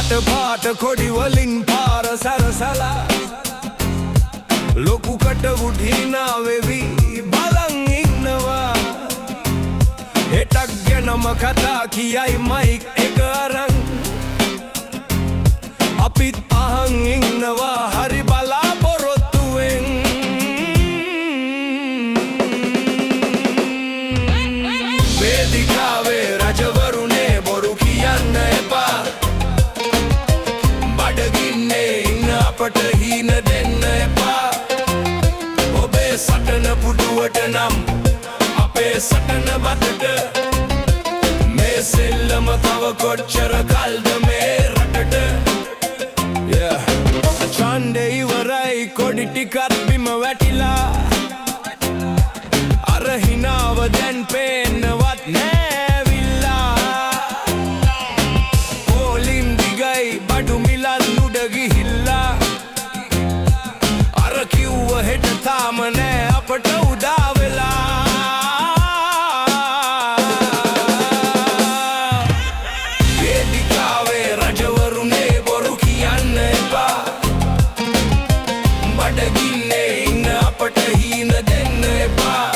පාට පාට කොඩි වලින් පාර සරසලා ලොකුකට උඩිනා වෙවි බලන් ඉන්නවා හෙටක් ගැනම කතා කියයි මයික් එක අරන් අපිත් අහන් ඉන්නවා හරි බලාපොරොත්තුවෙන් වේදිකාවේ රජවරුනේ බොරු කියන්න එපා බඩගින්නේ ඉන්න අපට හීන දෙන්න එපා ඔබේ සටන පුටුවට නම් අපේ සටන බතට මේ සෙල්ලම තව කොච්චර කල්ද මේ රටට ඡන්දේ ඉවරයි කොඩි ටිකත් බිම වැටිලා අර හිනාව දැන් පේන්නවත් නෑවිල්ලා පොලිම් දිගයි බඩු මිලන් උඩ ගිහිල්ලා අර කිව්ව හෙට තාම නෑ අපට උදා වෙලා වේදිකාවේ රජවරුනේ බොරු කියන්න එපා බඩගින්නේ ඉන්න අපට හීන දෙන්න එපා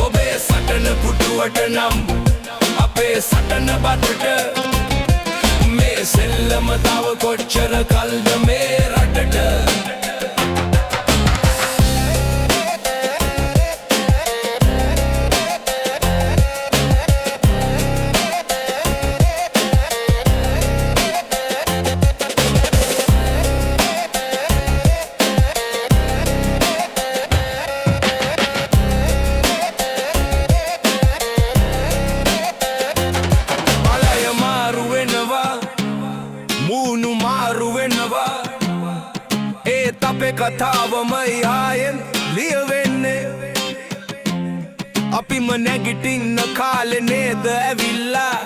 ඔබේ සටන පුටුවට නම් අපේ සටන බතට මේ සෙල්ලම තව කොච්චර කල්ද මේ රටට මූණු මාරු වෙනවා ඒත් අපේ කතාවමයි ආයෙන් ලියවෙන්නේ අපිම නැගිටින්න කාලේ නේද ඇවිල්ලා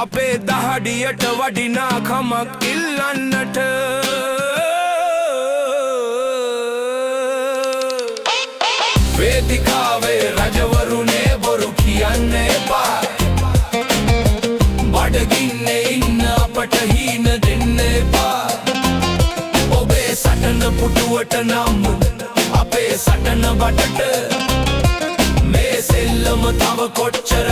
අපේ දහඩියට වඩිනා කමක් ඉල්ලන්නට වේදිකාවේ රජවරුනේ බොරු කියන්න එපා බඩගින්නේ ඉන්න අපට හීන දෙන්න එපා ඔබේ සටන පුටුවට නම් අපේ සටන බටට මේ සෙල්ලම තව කොච්චර